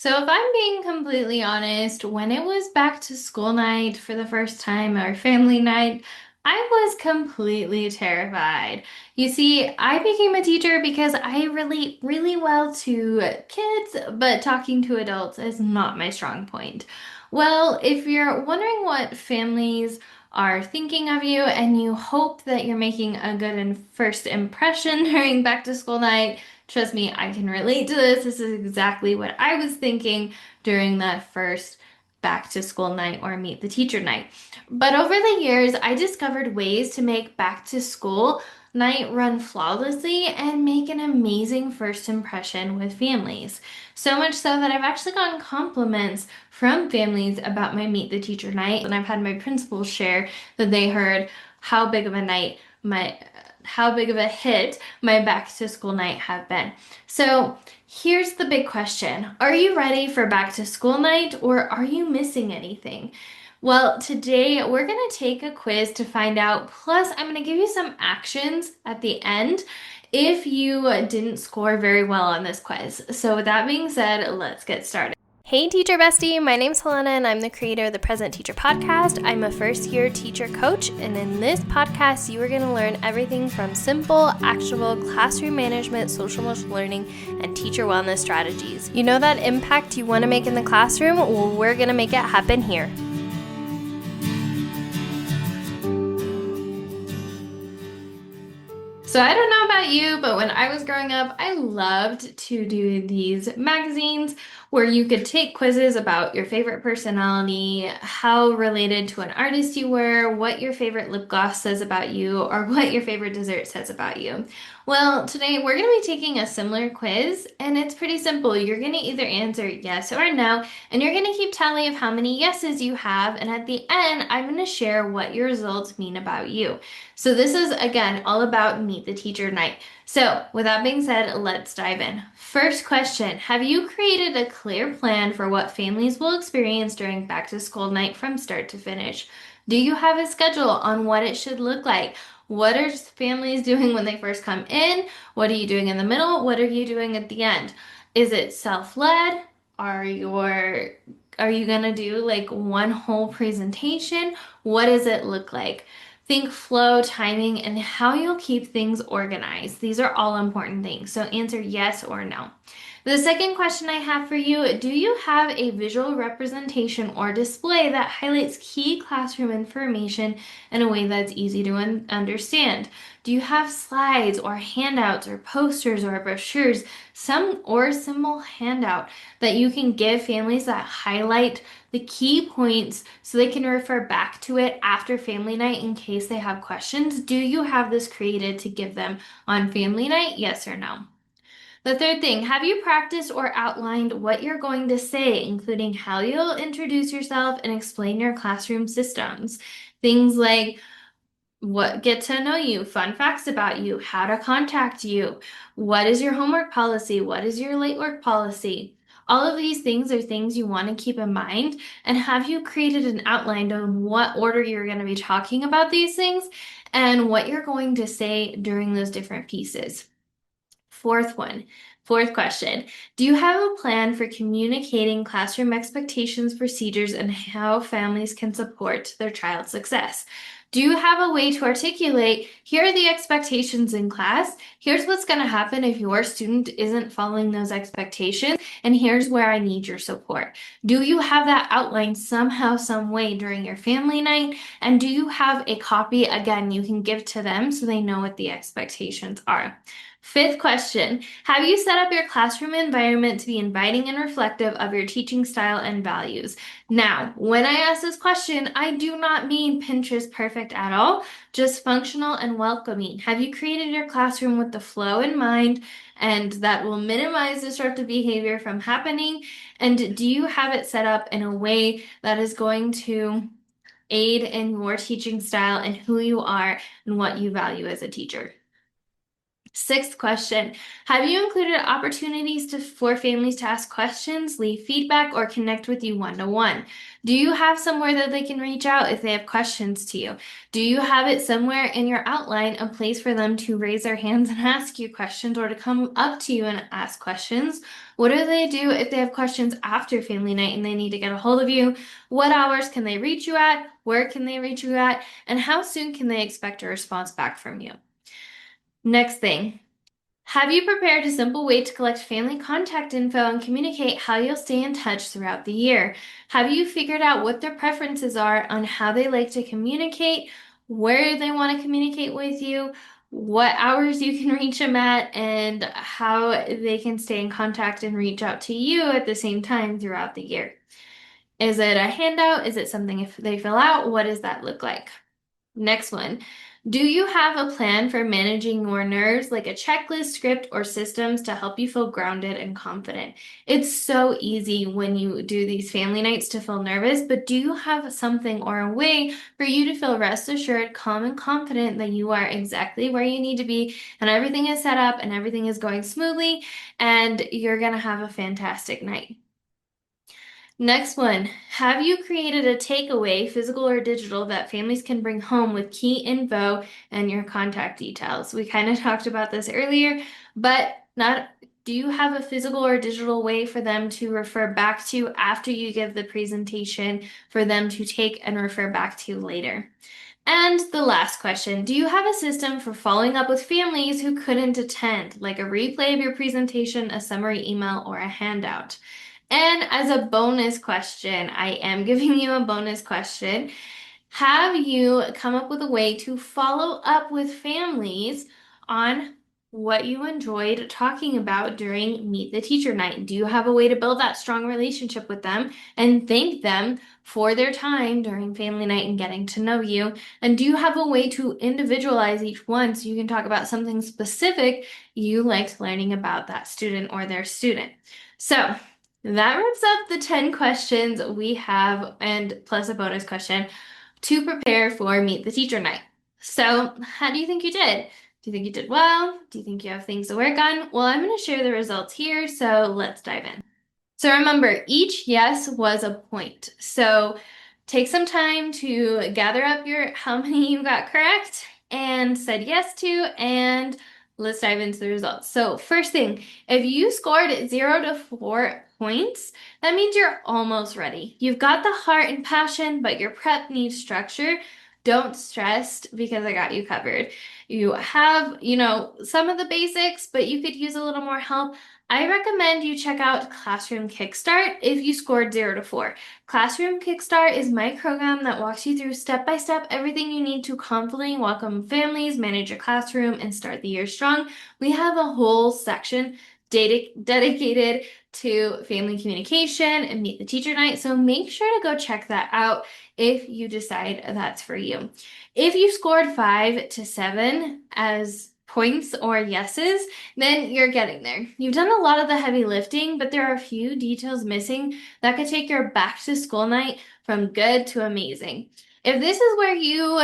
So, if I'm being completely honest, when it was back to school night for the first time or family night, I was completely terrified. You see, I became a teacher because I relate really well to kids, but talking to adults is not my strong point. Well, if you're wondering what families are thinking of you and you hope that you're making a good and first impression during back to school night, trust me, I can relate to this. This is exactly what I was thinking during that first back to school night or meet the teacher night. But over the years, I discovered ways to make back to school night run flawlessly and make an amazing first impression with families. So much so that I've actually gotten compliments from families about my meet the teacher night, and I've had my principals share that they heard how big of a night my how big of a hit my back to school night have been. So here's the big question. Are you ready for back to school night or are you missing anything? Well, today we're going to take a quiz to find out. Plus, I'm going to give you some actions at the end if you didn't score very well on this quiz. So, with that being said, let's get started. Hey, teacher bestie. My name's Helena, and I'm the creator of the Present Teacher Podcast. I'm a first year teacher coach, and in this podcast, you are going to learn everything from simple, actionable classroom management, social emotional learning, and teacher wellness strategies. You know that impact you want to make in the classroom? Well, we're going to make it happen here. So I don't know about you, but when I was growing up, I loved to do these magazines where you could take quizzes about your favorite personality, how related to an artist you were, what your favorite lip gloss says about you, or what your favorite dessert says about you. Well, today we're going to be taking a similar quiz, and it's pretty simple. You're going to either answer yes or no, and you're going to keep tally of how many yeses you have, and at the end, I'm going to share what your results mean about you. So this is again all about Meet the Teacher night. So with that being said, let's dive in. First question, have you created a clear plan for what families will experience during back to school night from start to finish? Do you have a schedule on what it should look like? What are families doing when they first come in? What are you doing in the middle? What are you doing at the end? Is it self-led? Are your are you gonna do like one whole presentation? What does it look like? Think flow, timing, and how you'll keep things organized. These are all important things. So answer yes or no. The second question I have for you, do you have a visual representation or display that highlights key classroom information in a way that's easy to understand? Do you have slides or handouts or posters or brochures, some or symbol handout that you can give families that highlight the key points so they can refer back to it after family night in case they have questions? Do you have this created to give them on family night? Yes or no? The third thing, have you practiced or outlined what you're going to say, including how you'll introduce yourself and explain your classroom systems? Things like what get to know you, fun facts about you, how to contact you, what is your homework policy, what is your late work policy. All of these things are things you want to keep in mind. And have you created an outline on what order you're going to be talking about these things and what you're going to say during those different pieces? Fourth one, fourth question. Do you have a plan for communicating classroom expectations, procedures, and how families can support their child's success? Do you have a way to articulate, here are the expectations in class, here's what's going to happen if your student isn't following those expectations, and here's where I need your support? Do you have that outlined somehow, some way during your family night? And do you have a copy, again, you can give to them so they know what the expectations are? Fifth question, have you set up your classroom environment to be inviting and reflective of your teaching style and values? Now, when I ask this question, I do not mean Pinterest perfect at all, just functional and welcoming. Have you created your classroom with the flow in mind and that will minimize disruptive behavior from happening? And do you have it set up in a way that is going to aid in your teaching style and who you are and what you value as a teacher? Sixth question. Have you included opportunities for families to ask questions, leave feedback, or connect with you one-to-one? Do you have somewhere that they can reach out if they have questions to you? Do you have it somewhere in your outline, a place for them to raise their hands and ask you questions or to come up to you and ask questions? What do they do if they have questions after family night and they need to get a hold of you? What hours can they reach you at? Where can they reach you at? And how soon can they expect a response back from you? Next thing. Have you prepared a simple way to collect family contact info and communicate how you'll stay in touch throughout the year? Have you figured out what their preferences are on how they like to communicate, where they want to communicate with you, what hours you can reach them at, and how they can stay in contact and reach out to you at the same time throughout the year? Is it a handout? Is it something if they fill out? What does that look like? Next one. Do you have a plan for managing your nerves, like a checklist, script, or systems to help you feel grounded and confident? It's so easy when you do these family nights to feel nervous, but do you have something or a way for you to feel rest assured, calm, and confident that you are exactly where you need to be and everything is set up and everything is going smoothly and you're going to have a fantastic night? Next one. Have you created a takeaway, physical or digital, that families can bring home with key info and your contact details? We kind of talked about this earlier, but not, do you have a physical or digital way for them to refer back to after you give the presentation for them to take and refer back to later? And the last question, do you have a system for following up with families who couldn't attend, like a replay of your presentation, a summary email, or a handout? And as a bonus question, I am giving you a bonus question. Have you come up with a way to follow up with families on what you enjoyed talking about during Meet the Teacher Night? Do you have a way to build that strong relationship with them and thank them for their time during family night and getting to know you? And do you have a way to individualize each one so you can talk about something specific you liked learning about that student or their student? So, that wraps up the 10 questions we have, and plus a bonus question to prepare for Meet the Teacher Night. So, how do you think you did? Do you think you did well? Do you think you have things to work on? Well, I'm going to share the results here, so let's dive in. So remember, each yes was a point. So take some time to gather up your how many you got correct and said yes to, and let's dive into the results. So first thing, if you scored 0 to 4 points, that means you're almost ready. You've got the heart and passion, but your prep needs structure. Don't stress because I got you covered. You have, some of the basics, but you could use a little more help. I recommend you check out Classroom Kickstart if you scored 0 to 4. Classroom Kickstart is my program that walks you through step by step everything you need to confidently welcome families, manage your classroom, and start the year strong. We have a whole section dedicated to family communication and Meet the Teacher Night, so make sure to go check that out if you decide that's for you. If you scored 5 to 7 as points or yeses, then you're getting there. You've done a lot of the heavy lifting, but there are a few details missing that could take your back to school night from good to amazing. If this is where you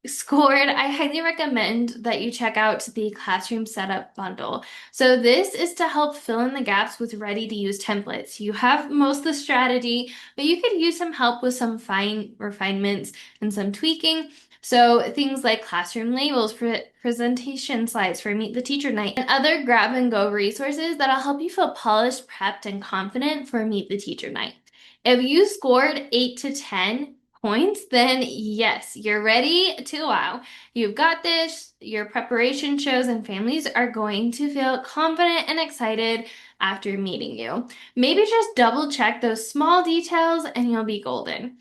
scored, I highly recommend that you check out the Classroom Setup Bundle. So this is to help fill in the gaps with ready-to-use templates. You have most of the strategy, but you could use some help with some fine refinements and some tweaking. So things like classroom labels, presentation slides for Meet the Teacher Night, and other grab and go resources that'll help you feel polished, prepped, and confident for Meet the Teacher Night. If you scored 8 to 10 points, then yes, you're ready to wow. You've got this. Your preparation shows and families are going to feel confident and excited after meeting you. Maybe just double check those small details and you'll be golden.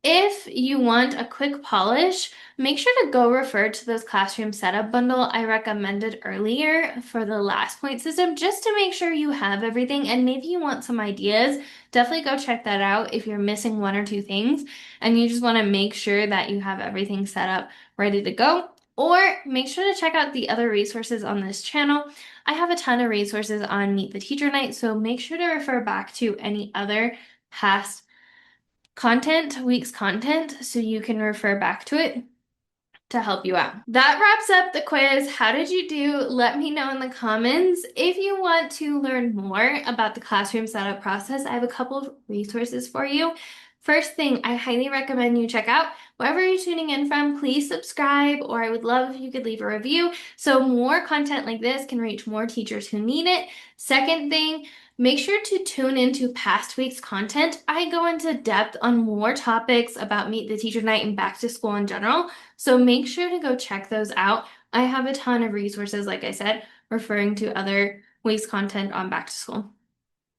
If you want a quick polish, make sure to go refer to those classroom setup bundle I recommended earlier for the last point system just to make sure you have everything and maybe you want some ideas. Definitely go check that out if you're missing 1 or 2 things and you just want to make sure that you have everything set up ready to go. Or make sure to check out the other resources on this channel. I have a ton of resources on Meet the Teacher Night, so make sure to refer back to any other past week's content, so you can refer back to it. to help you out. That wraps up the quiz. How did you do? Let me know in the comments. If you want to learn more about the classroom setup process, I have a couple of resources for you. First thing, I highly recommend you check out wherever you're tuning in from. Please subscribe, or I would love if you could leave a review so more content like this can reach more teachers who need it. Second thing, make sure to tune into past week's content. I go into depth on more topics about Meet the Teacher Night and back to school in general, so make sure to go check those out. I have a ton of resources, like I said, referring to other week's content on back to school.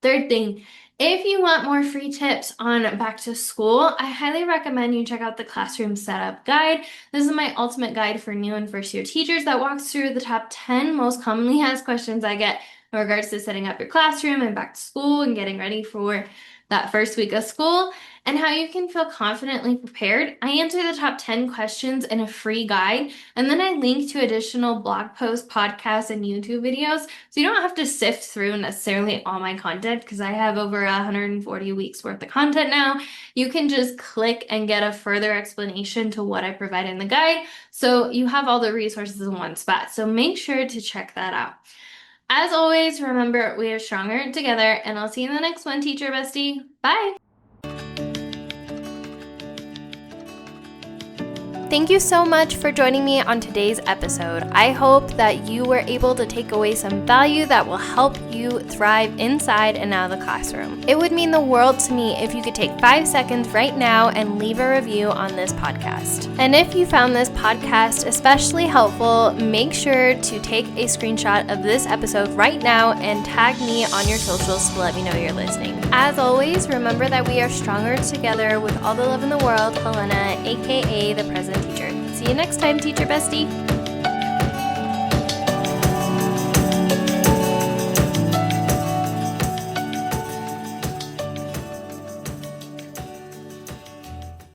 Third thing, if you want more free tips on back to school, I highly recommend you check out the Classroom Setup Guide. This is my ultimate guide for new and first year teachers that walks through the top 10 most commonly asked questions I get in regards to setting up your classroom and back to school and getting ready for that first week of school, and how you can feel confidently prepared. I answer the top 10 questions in a free guide, and then I link to additional blog posts, podcasts, and YouTube videos, so you don't have to sift through necessarily all my content because I have over 140 weeks worth of content now. You can just click and get a further explanation to what I provide in the guide, so you have all the resources in one spot. So make sure to check that out. As always, remember, we are stronger together, and I'll see you in the next one, Teacher Bestie. Bye! Thank you so much for joining me on today's episode. I hope that you were able to take away some value that will help you thrive inside and out of the classroom. It would mean the world to me if you could take 5 seconds right now and leave a review on this podcast. And if you found this podcast especially helpful, make sure to take a screenshot of this episode right now and tag me on your socials to let me know you're listening. As always, remember that we are stronger together with all the love in the world. Helena, aka the Present Teacher. See you next time, Teacher Bestie.